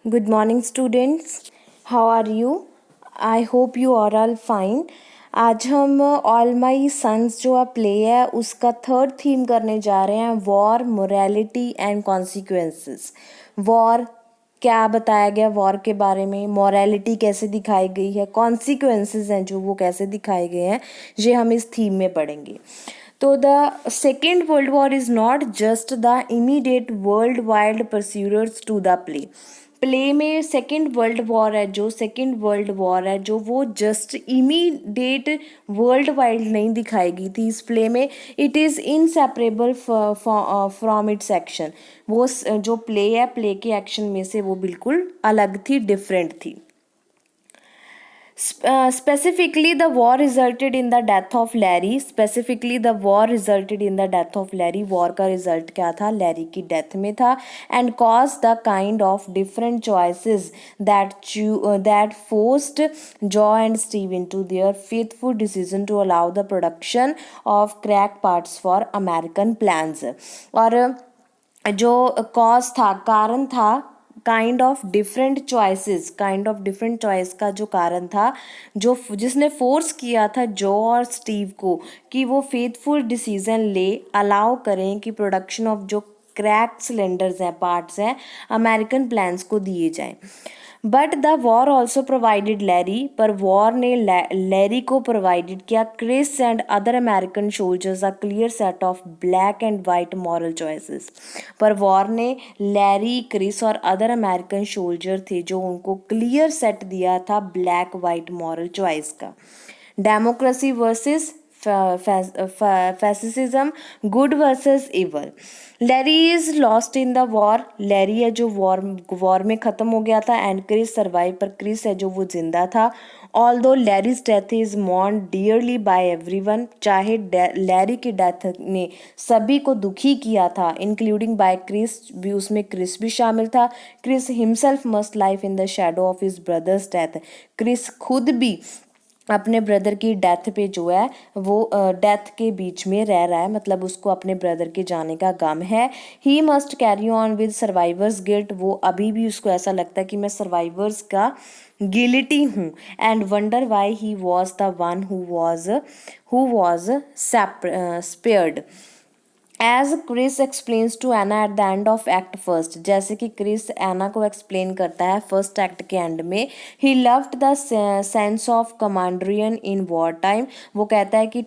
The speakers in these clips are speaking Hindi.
Good morning, students. How are you? I hope you are all fine. आज हम ऑल माई सन्स जो प्ले है उसका थर्ड थीम करने जा रहे हैं, war, morality and consequences. War क्या बताया गया वॉर के बारे में, मोरालिटी कैसे दिखाई गई है, कॉन्सिक्वेंसेस हैं जो वो कैसे दिखाए गए हैं, ये हम इस थीम में पढ़ेंगे। तो the second world war is not just the immediate world wide pursuers to the play में सेकेंड वर्ल्ड वॉर है जो वो जस्ट इमीडिएट वर्ल्ड वाइड नहीं दिखाई गई थी इस प्ले में। It is inseparable from its action. वो जो प्ले है, प्ले के एक्शन में से वो बिल्कुल अलग थी, डिफरेंट थी। Specifically, the war resulted in the death of Larry. War का रिजल्ट क्या था? लैरी की डेथ में था। And caused the kind of different choices that forced Joe and Steve into their faithful decision to allow the production of crack parts for American plans. और जो कॉज था, कारण था, काइंड ऑफ डिफरेंट चॉइस का जो कारण था, जो जिसने फोर्स किया था जो और स्टीव को कि वो फेथफुल डिसीजन ले, अलाउ करें कि प्रोडक्शन ऑफ जो क्रैक सिलेंडर्स हैं, पार्ट्स हैं, अमेरिकन प्लान्स को दिए जाएं। But the war also provided Larry, पर वॉर ने लैरी को प्रोवाइडेड किया Chris and other American soldiers a clear set of black and white moral choices. पर वॉर ने लैरी, क्रिस और अदर अमेरिकन सोल्जर थे जो उनको क्लियर सेट दिया था ब्लैक वाइट मॉरल चॉइस का। Democracy versus fascism, good versus evil. Larry is lost in the war, Larry है जो वॉर में ख़त्म हो गया था। एंड क्रिस सर्वाइव, पर क्रिस है जो वो जिंदा था। Although Larry's death is mourned dearly by everyone, चाहे लैरी की डेथ ने सभी को दुखी किया था, इंक्लूडिंग बाय क्रिस भी, उसमें क्रिस भी शामिल था। Chris himself must life in the shadow of his brother's death, Chris खुद भी अपने ब्रदर की डेथ पे जो है वो डेथ के बीच में रह रहा है, मतलब उसको अपने ब्रदर के जाने का गम है। He must carry on with survivors guilt, वो अभी भी उसको ऐसा लगता है कि मैं सर्वाइवर्स का गिल्टी हूँ। And wonder why he was the one who was spared. As Chris explains to Anna at the end of act first, जैसे कि क्रिस एना को एक्सप्लेन करता है फर्स्ट एक्ट के एंड में। He loved the sense of camaraderie in war time, वो कहता है कि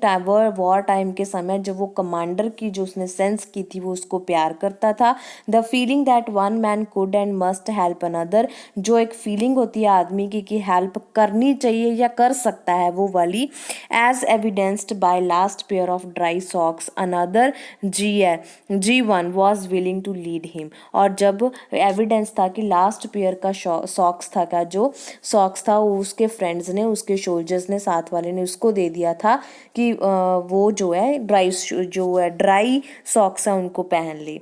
वॉर टाइम के समय जब वो कमांडर की जो उसने सेंस की थी वो उसको प्यार करता था। The feeling that one man could and must help another, जो एक फीलिंग होती है आदमी की कि हेल्प करनी चाहिए या कर सकता है, वो वाली। As evidenced by last pair of dry socks another G1 was willing to lead him, और जब एविडेंस था कि लास्ट पेयर का सॉक्स था, का जो सॉक्स था वो उसके फ्रेंड्स ने, उसके सोल्जर्स ने, साथ वाले ने उसको दे दिया था कि वो जो है ड्राई सॉक्स है उनको पहन ले।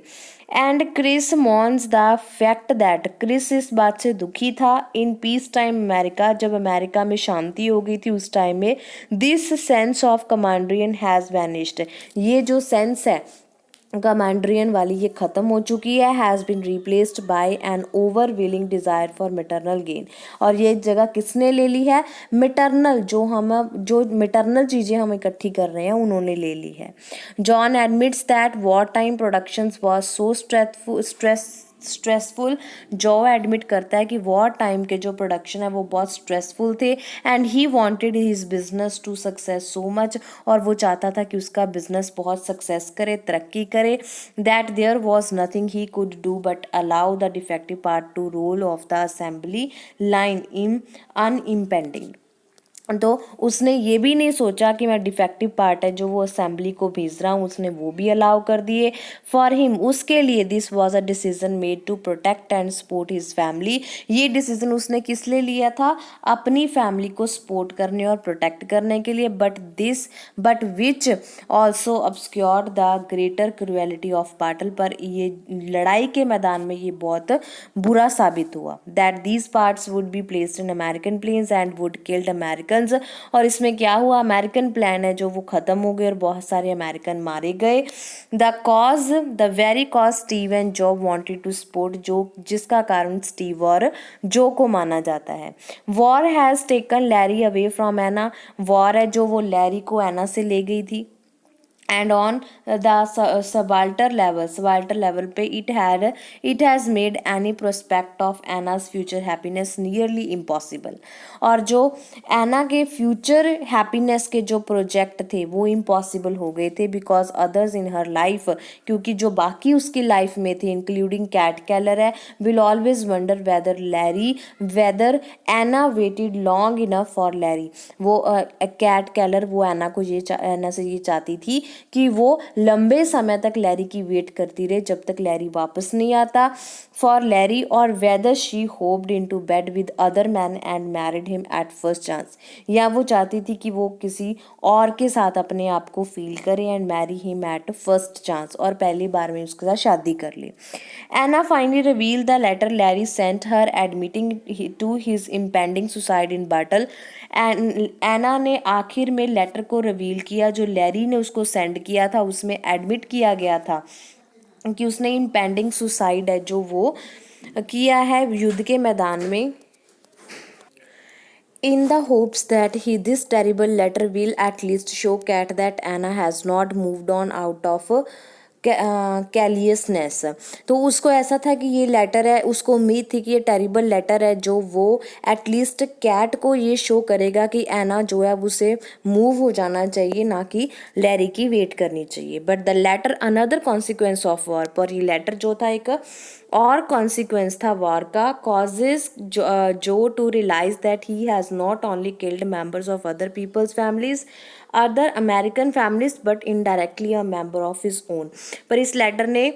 And Chris mourns the fact that, Chris इस बात से दुखी था इन पीस टाइम अमेरिका, जब अमेरिका में शांति हो गई थी उस टाइम में, this sense of camaraderie has vanished, ये जो सेंस है कमांड्रियन वाली ये ख़त्म हो चुकी है। Has been replaced by an overwhelming desire for material gain, और ये जगह किसने ले ली है? मिटरनल, जो मिटरनल चीज़ें हम इकट्ठी कर रहे हैं उन्होंने ले ली है। John admits that war time productions was so stressful, जो एडमिट करता है कि वॉर टाइम के जो प्रोडक्शन है वो बहुत स्ट्रेसफुल थे। And he wanted his business to success so much, और वो चाहता था कि उसका बिजनेस बहुत सक्सेस करे, तरक्की करे। That there was nothing he could do but allow the defective part to roll off the assembly line in unimpeded, तो उसने ये भी नहीं सोचा कि मैं डिफेक्टिव पार्ट है जो वो असेंबली को भेज रहा हूँ, उसने वो भी अलाउ कर दिए। फॉर हिम, उसके लिए, this was a decision made to protect and support his family, ये डिसीजन उसने किस लिए लिया था? अपनी फैमिली को सपोर्ट करने और प्रोटेक्ट करने के लिए। But which also obscured the greater cruelty of battle, पर ये लड़ाई के मैदान में ये बहुत बुरा साबित हुआ। That these parts would be placed in American planes and would killed American Americans, और इसमें क्या हुआ, अमेरिकन प्लान है जो वो ख़त्म हो गए और बहुत सारे अमेरिकन मारे गए। The very cause Steve and जो वांटेड टू सपोर्ट जो, जिसका कारण स्टीव और जो को माना जाता है। War has taken Larry away from Anna, war है जो वो लैरी को एना से ले गई थी। And on the subtler level पे it has made any prospect of Anna's future happiness nearly impossible, और जो एना के फ्यूचर हैप्पीनेस के जो प्रोजेक्ट थे वो इम्पॉसिबल हो गए थे, because others in her life, क्योंकि जो बाकी उसकी लाइफ में थे इंक्लूडिंग कैट केलर है, will always wonder whether Anna waited long enough for Larry. वो कैट केलर वो एना को एना से ये चाहती थी कि वो लंबे समय तक लैरी की वेट करती रहे जब तक लैरी वापस नहीं आता, फॉर लैरी, और whether she hoped into bed with other man and married him at first chance, या वो चाहती थी कि वो किसी और के साथ अपने आप को फील करे and marry him at first chance, और पहली बार में उसके साथ शादी कर ले। Anna finally reveal the letter Larry sent her admitting to his impending suicide in battle. Anna ने आखिर में लेटर को रिवील किया जो लैरी ने उसको सेंड किया था, उसमें एडमिट किया गया था कि उसने इम्पेंडिंग सुसाइड है जो वो किया है युद्ध के मैदान में। In the hopes that this terrible letter will at least show Cat that Anna has not moved on out of कैलियसनेस, तो उसको ऐसा था कि ये लेटर है, उसको उम्मीद थी कि ये टेरिबल लेटर है जो वो एटलीस्ट कैट को ये शो करेगा कि एना जो है उसे मूव हो जाना चाहिए, ना कि लैरी की वेट करनी चाहिए। But the letter another consequence of war, पर ये लेटर जो था एक और कॉन्सिक्वेंस था वॉर का, causes Joe to realize that he has not only killed members of other peoples families other American families but indirectly a member of his own. पर इस लेटर ने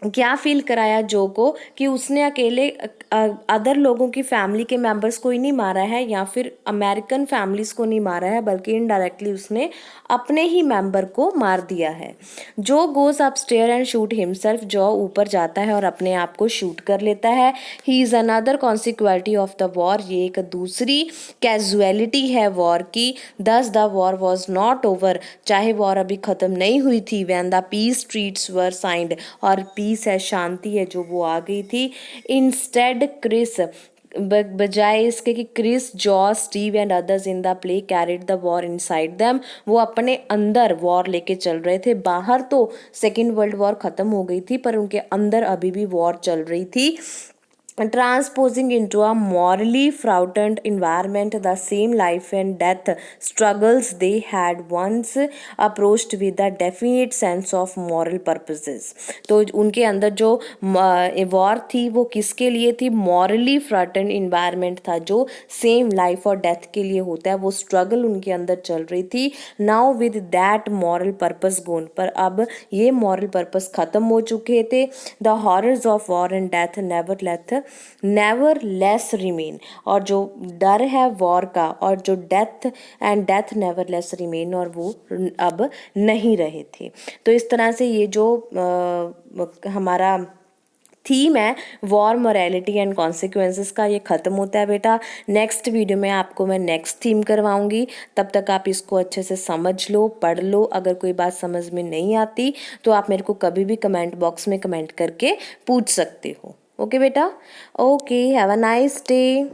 क्या फील कराया जो को कि उसने अकेले अदर लोगों की फैमिली के मेंबर्स को ही नहीं मारा है या फिर अमेरिकन फैमिलीज को नहीं मारा है, बल्कि इनडायरेक्टली उसने अपने ही मेंबर को मार दिया है। जो goes upstair and shoot himself, जो ऊपर जाता है और अपने आप को शूट कर लेता है। He is another consequence of the war, ये एक दूसरी कैजुअलिटी है वॉर की। Thus the war was not over, चाहे वॉर अभी ख़त्म नहीं हुई थी। When the peace treaties were signed, और पीस है, शांति है जो वो आ गई थी। इंस्टेड क्रिस, बजाय इसके कि Chris, Joe, Steve and others in the play carried the war inside them, वो अपने अंदर वॉर लेके चल रहे थे। बाहर तो सेकेंड वर्ल्ड वॉर ख़त्म हो गई थी पर उनके अंदर अभी भी वॉर चल रही थी। Transposing into a morally fraught environment the same life and death struggles they had once approached with a definite sense of moral purposes। तो उनके अंदर जो वॉर थी वो किसके लिए थी, मॉरली फ्रॉटेंड इन्वायरमेंट था जो सेम लाइफ और डेथ के लिए होता है, वो स्ट्रगल उनके अंदर चल रही थी। Now with that moral purpose gone, पर अब ये मॉरल पर्पस ख़त्म हो चुके थे। The horrors of war and death nevertheless remain, और जो डर है वॉर का और जो डेथ नेवर लेस रिमेन, और वो अब नहीं रहे थे। तो इस तरह से ये जो हमारा थीम है वॉर, मोरालिटी एंड कॉन्सिक्वेंसेस का, ये ख़त्म होता है बेटा। नेक्स्ट वीडियो में आपको मैं नेक्स्ट थीम करवाऊंगी, तब तक आप इसको अच्छे से समझ लो, पढ़ लो। अगर कोई बात समझ में नहीं आती तो आप मेरे को कभी भी कमेंट बॉक्स में कमेंट करके पूछ सकते हो। ओके बेटा, okay, have a nice day.